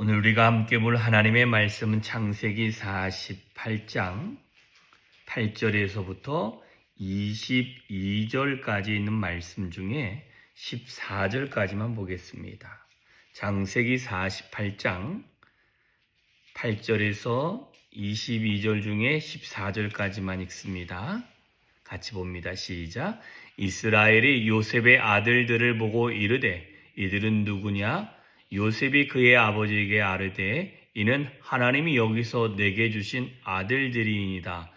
오늘 우리가 함께 볼 하나님의 말씀은 창세기 48장 8절에서부터 22절까지 있는 말씀 중에 14절까지만 보겠습니다. 창세기 48장 8절에서 22절 중에 14절까지만 읽습니다. 같이 봅니다. 시작. 이스라엘이 요셉의 아들들을 보고 이르되 이들은 누구냐? 요셉이 그의 아버지에게 아뢰되 이는 하나님이 여기서 내게 주신 아들들이니이다.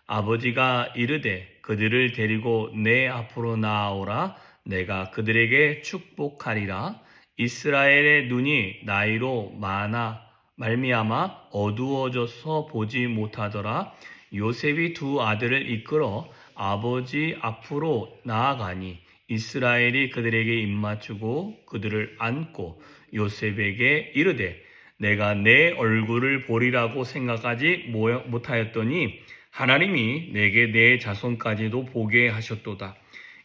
아버지가 이르되 그들을 데리고 내 앞으로 나아오라. 내가 그들에게 축복하리라. 이스라엘의 눈이 나이로 말미암아 어두워져서 보지 못하더라. 요셉이 두 아들을 이끌어 아버지 앞으로 나아가니 이스라엘이 그들에게 입맞추고 그들을 안고 요셉에게 이르되 내가 내 얼굴을 보리라고 생각하지 못하였더니 하나님이 내게 내 자손까지도 보게 하셨도다.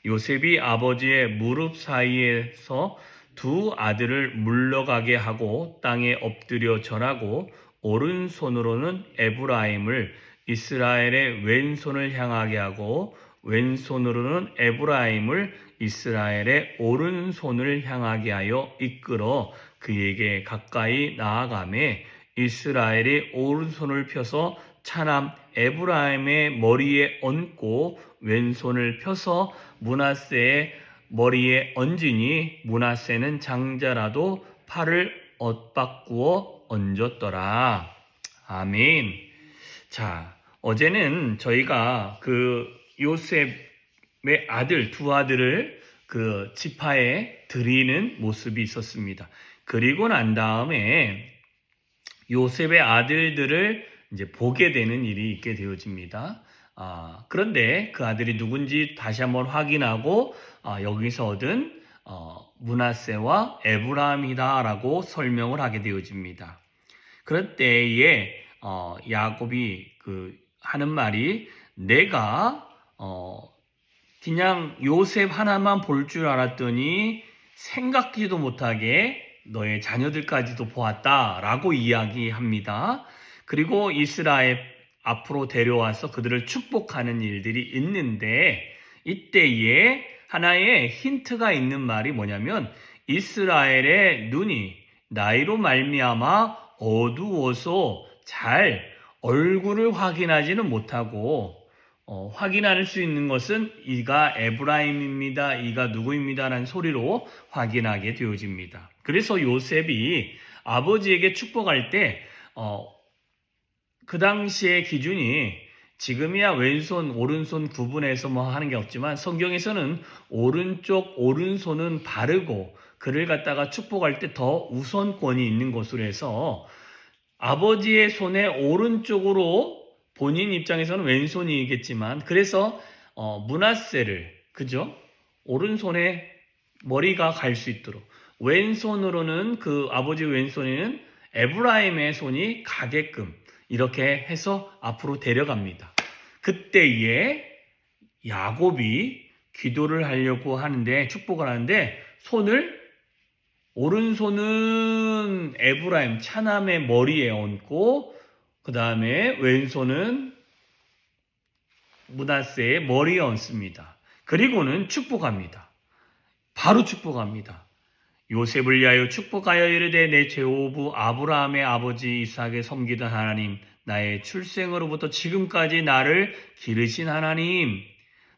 요셉이 아버지의 무릎 사이에서 두 아들을 물러가게 하고 땅에 엎드려 절하고 오른손으로는 에브라임을 이스라엘의 왼손을 향하게 하고 왼손으로는 에브라임을 이스라엘의 오른손을 향하게 하여 이끌어 그에게 가까이 나아가매 이스라엘이 오른손을 펴서 차남 에브라임의 머리에 얹고 왼손을 펴서 므낫세의 머리에 얹으니 므낫세는 장자라도 팔을 엇바꾸어 얹었더라. 아멘. 자, 어제는 저희가 요셉의 아들, 두 아들을 지파에 드리는 모습이 있었습니다. 그리고 난 다음에 요셉의 아들들을 이제 보게 되는 일이 있게 되어집니다. 그런데 그 아들이 누군지 다시 한번 확인하고 여기서 얻은 므낫세와 에브라임이다라고 설명을 하게 되어집니다. 그럴 때에 야곱이 하는 말이 내가 그냥 요셉 하나만 볼 줄 알았더니 생각지도 못하게 너의 자녀들까지도 보았다라고 이야기합니다. 그리고 이스라엘 앞으로 데려와서 그들을 축복하는 일들이 있는데 이때에 하나의 힌트가 있는 말이 뭐냐면 이스라엘의 눈이 나이로 말미암아 어두워서 잘 얼굴을 확인하지는 못하고 확인할 수 있는 것은 이가 에브라임입니다. 이가 누구입니다. 라는 소리로 확인하게 되어집니다. 그래서 요셉이 아버지에게 축복할 때 그 당시의 기준이 지금이야 왼손, 오른손 구분해서 하는 게 없지만 성경에서는 오른손은 바르고 그를 갖다가 축복할 때 더 우선권이 있는 것으로 해서 아버지의 손의 오른쪽으로 본인 입장에서는 왼손이겠지만 그래서 므낫세를 오른손에 머리가 갈 수 있도록 왼손으로는 아버지 왼손에는 에브라임의 손이 가게끔 이렇게 해서 앞으로 데려갑니다. 그때에 야곱이 기도를 하려고 하는데 축복을 하는데 오른손은 에브라임 차남의 머리에 얹고 그 다음에 왼손은 므낫세의 머리에 얹습니다. 그리고는 축복합니다. 바로 축복합니다. 요셉을 위하여 축복하여 이르되 내 제후부 아브라함의 아버지 이삭에 섬기던 하나님, 나의 출생으로부터 지금까지 나를 기르신 하나님,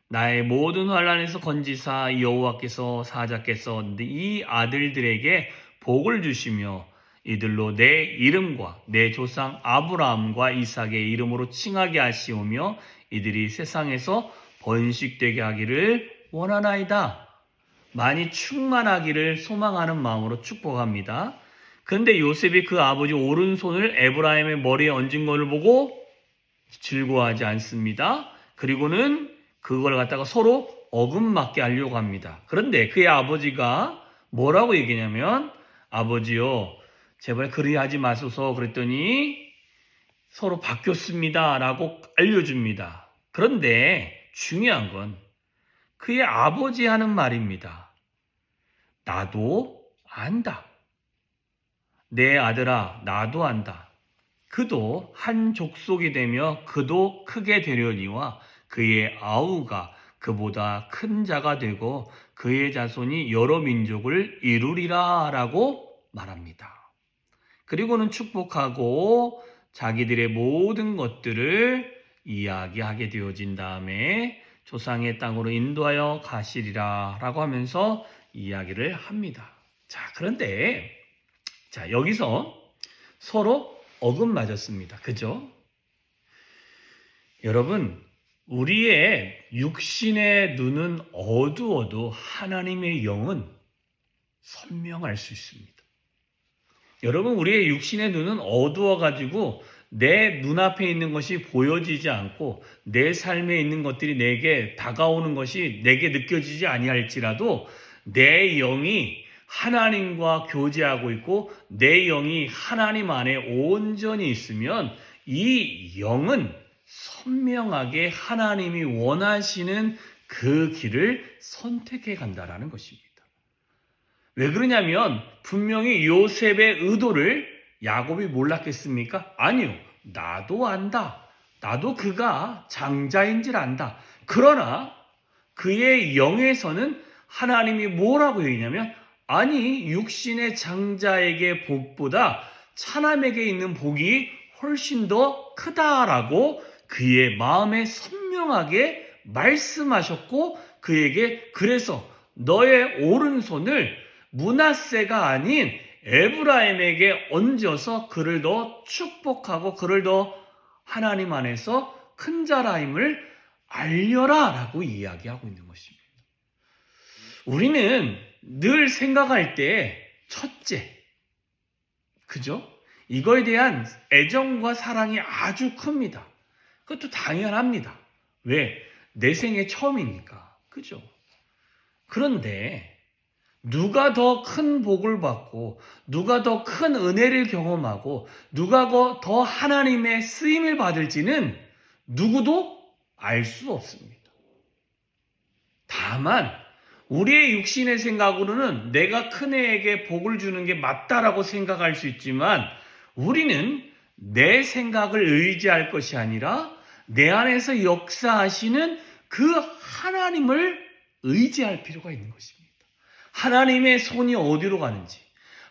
나의 모든 환난에서 건지사 여호와께서 사자께서 이 아들들에게 복을 주시며 이들로 내 이름과 내 조상 아브라함과 이삭의 이름으로 칭하게 하시오며 이들이 세상에서 번식되게 하기를 원하나이다. 많이 충만하기를 소망하는 마음으로 축복합니다. 그런데 요셉이 그 아버지 오른손을 에브라임의 머리에 얹은 것을 보고 즐거워하지 않습니다. 그리고는 그걸 갖다가 서로 어긋맞게 하려고 합니다. 그런데 그의 아버지가 뭐라고 얘기냐면 아버지요 제발 그리하지 마소서 그랬더니 서로 바뀌었습니다 라고 알려줍니다. 그런데 중요한 건 그의 아버지 하는 말입니다. 나도 안다. 내 아들아 나도 안다. 그도 한 족속이 되며 그도 크게 되려니와 그의 아우가 그보다 큰 자가 되고 그의 자손이 여러 민족을 이루리라 라고 말합니다. 그리고는 축복하고 자기들의 모든 것들을 이야기하게 되어진 다음에 조상의 땅으로 인도하여 가시리라 라고 하면서 이야기를 합니다. 자, 그런데 여기서 서로 어긋맞았습니다. 그죠? 여러분, 우리의 육신의 눈은 어두워도 하나님의 영은 선명할 수 있습니다. 여러분, 우리의 육신의 눈은 어두워가지고 내 눈앞에 있는 것이 보여지지 않고 내 삶에 있는 것들이 내게 다가오는 것이 내게 느껴지지 아니할지라도 내 영이 하나님과 교제하고 있고 내 영이 하나님 안에 온전히 있으면 이 영은 선명하게 하나님이 원하시는 그 길을 선택해 간다라는 것입니다. 왜 그러냐면 분명히 요셉의 의도를 야곱이 몰랐겠습니까? 아니요. 나도 안다. 나도 그가 장자인 줄 안다. 그러나 그의 영에서는 하나님이 뭐라고 얘기냐면 아니 육신의 장자에게 복보다 차남에게 있는 복이 훨씬 더 크다라고 그의 마음에 선명하게 말씀하셨고 그에게 그래서 너의 오른손을 므낫세가 아닌 에브라임에게 얹어서 그를 더 축복하고 그를 더 하나님 안에서 큰 자라임을 알려라 라고 이야기하고 있는 것입니다. 우리는 늘 생각할 때 첫째, 그죠? 이거에 대한 애정과 사랑이 아주 큽니다. 그것도 당연합니다. 왜? 내 생애 처음이니까. 그죠? 그런데 누가 더 큰 복을 받고 누가 더 큰 은혜를 경험하고 누가 더 하나님의 쓰임을 받을지는 누구도 알 수 없습니다. 다만 우리의 육신의 생각으로는 내가 큰 애에게 복을 주는 게 맞다라고 생각할 수 있지만 우리는 내 생각을 의지할 것이 아니라 내 안에서 역사하시는 그 하나님을 의지할 필요가 있는 것입니다. 하나님의 손이 어디로 가는지,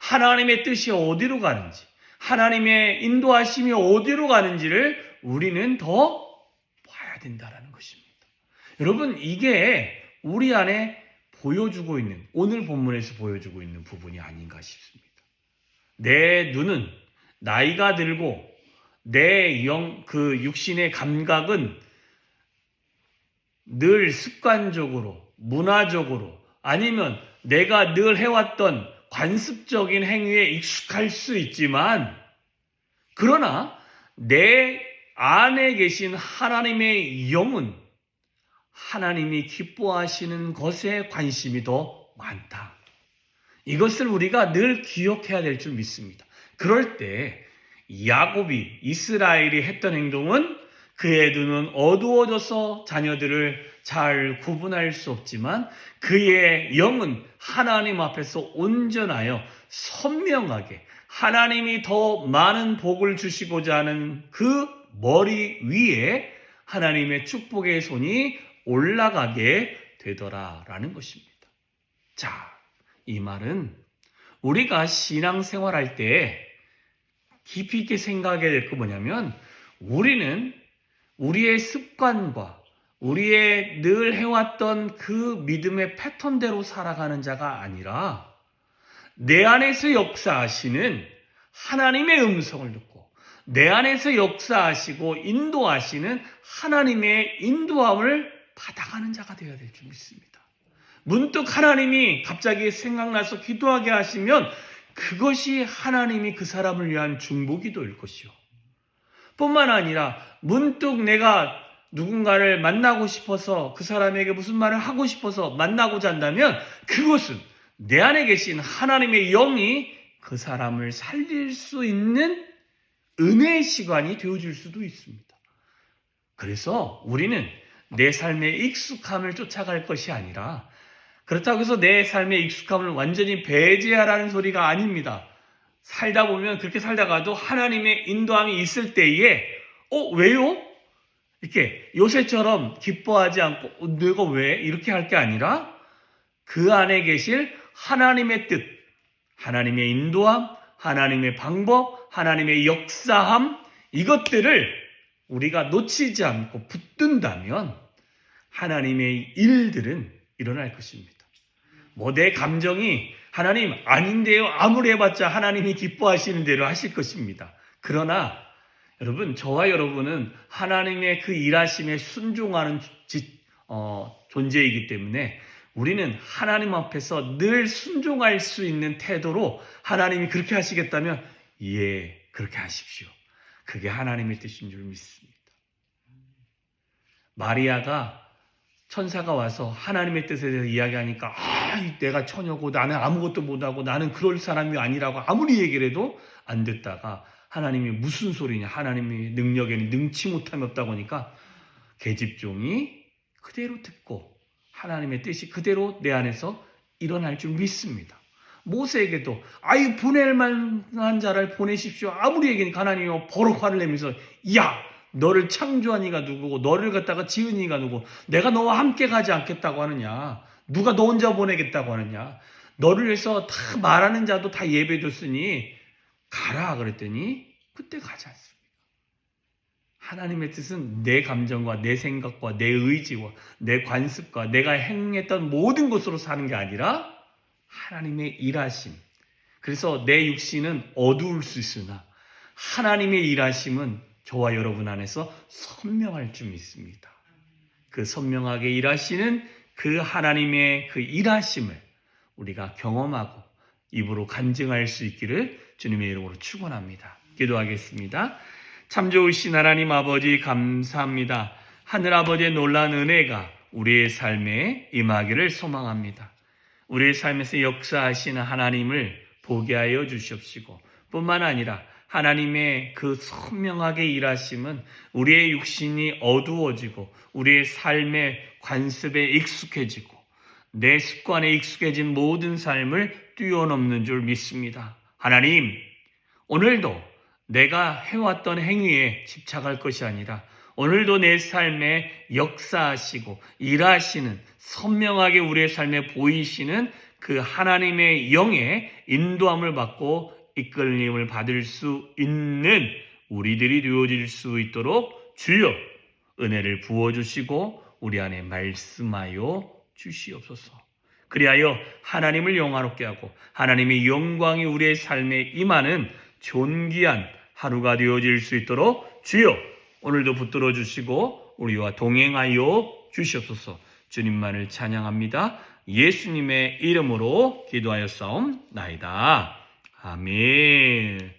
하나님의 뜻이 어디로 가는지, 하나님의 인도하심이 어디로 가는지를 우리는 더 봐야 된다는 것입니다. 여러분, 이게 우리 안에 보여주고 있는, 오늘 본문에서 보여주고 있는 부분이 아닌가 싶습니다. 내 눈은 나이가 들고 내 육신의 감각은 늘 습관적으로, 문화적으로 아니면 내가 늘 해왔던 관습적인 행위에 익숙할 수 있지만 그러나 내 안에 계신 하나님의 영은 하나님이 기뻐하시는 것에 관심이 더 많다. 이것을 우리가 늘 기억해야 될 줄 믿습니다. 그럴 때 야곱이 이스라엘이 했던 행동은 그의 눈은 어두워져서 자녀들을 잘 구분할 수 없지만 그의 영은 하나님 앞에서 온전하여 선명하게 하나님이 더 많은 복을 주시고자 하는 그 머리 위에 하나님의 축복의 손이 올라가게 되더라라는 것입니다. 자, 이 말은 우리가 신앙생활할 때 깊이 있게 생각해야 될 거 뭐냐면 우리는 우리의 습관과 우리의 늘 해왔던 그 믿음의 패턴대로 살아가는 자가 아니라 내 안에서 역사하시는 하나님의 음성을 듣고 내 안에서 역사하시고 인도하시는 하나님의 인도함을 받아가는 자가 되어야 될 줄 믿습니다. 문득 하나님이 갑자기 생각나서 기도하게 하시면 그것이 하나님이 그 사람을 위한 중보기도일 것이요. 뿐만 아니라 문득 내가 누군가를 만나고 싶어서 그 사람에게 무슨 말을 하고 싶어서 만나고자 한다면 그것은 내 안에 계신 하나님의 영이 그 사람을 살릴 수 있는 은혜의 시간이 되어줄 수도 있습니다. 그래서 우리는 내 삶의 익숙함을 쫓아갈 것이 아니라 그렇다고 해서 내 삶의 익숙함을 완전히 배제하라는 소리가 아닙니다. 살다 보면 그렇게 살다가도 하나님의 인도함이 있을 때에 왜요? 이렇게 요새처럼 기뻐하지 않고 내가 왜? 이렇게 할 게 아니라 그 안에 계실 하나님의 뜻, 하나님의 인도함, 하나님의 방법, 하나님의 역사함, 이것들을 우리가 놓치지 않고 붙든다면 하나님의 일들은 일어날 것입니다. 내 감정이 하나님 아닌데요, 아무리 해봤자 하나님이 기뻐하시는 대로 하실 것입니다. 그러나 여러분, 저와 여러분은 하나님의 그 일하심에 순종하는 존재이기 때문에 우리는 하나님 앞에서 늘 순종할 수 있는 태도로 하나님이 그렇게 하시겠다면 예, 그렇게 하십시오. 그게 하나님의 뜻인 줄 믿습니다. 마리아가 천사가 와서 하나님의 뜻에 대해서 이야기하니까 내가 처녀고 나는 아무것도 못하고 나는 그럴 사람이 아니라고 아무리 얘기를 해도 안 듣다가 하나님이 무슨 소리냐, 하나님의 능력에는 능치 못함이 없다고 하니까 계집종이 그대로 듣고 하나님의 뜻이 그대로 내 안에서 일어날 줄 믿습니다. 모세에게도 보낼 만한 자를 보내십시오. 아무리 얘기하니까 하나님이 버럭 화를 내면서 너를 창조한 이가 누구고 너를 갖다가 지은 이가 누구고 내가 너와 함께 가지 않겠다고 하느냐, 누가 너 혼자 보내겠다고 하느냐, 너를 위해서 다 말하는 자도 다 예배줬으니 가라 그랬더니 그때 가지 않습니다. 하나님의 뜻은 내 감정과 내 생각과 내 의지와 내 관습과 내가 행했던 모든 것으로 사는 게 아니라 하나님의 일하심. 그래서 내 육신은 어두울 수 있으나 하나님의 일하심은 저와 여러분 안에서 선명할 줄 믿습니다. 그 선명하게 일하시는 그 하나님의 그 일하심을 우리가 경험하고 입으로 간증할 수 있기를 주님의 이름으로 축원합니다. 기도하겠습니다. 참 좋으신 하나님 아버지 감사합니다. 하늘아버지의 놀라운 은혜가 우리의 삶에 임하기를 소망합니다. 우리의 삶에서 역사하시는 하나님을 보게 하여 주시옵시고 뿐만 아니라 하나님의 그 선명하게 일하심은 우리의 육신이 어두워지고 우리의 삶의 관습에 익숙해지고 내 습관에 익숙해진 모든 삶을 뛰어넘는 줄 믿습니다. 하나님, 오늘도 내가 해왔던 행위에 집착할 것이 아니라 오늘도 내 삶에 역사하시고 일하시는 선명하게 우리의 삶에 보이시는 그 하나님의 영의 인도함을 받고 이끌림을 받을 수 있는 우리들이 되어질 수 있도록 주여 은혜를 부어주시고 우리 안에 말씀하여 주시옵소서. 그리하여 하나님을 영화롭게 하고 하나님의 영광이 우리의 삶에 임하는 존귀한 하루가 되어질 수 있도록 주여 오늘도 붙들어 주시고 우리와 동행하여 주시옵소서. 주님만을 찬양합니다. 예수님의 이름으로 기도하였사옵나이다. 아멘.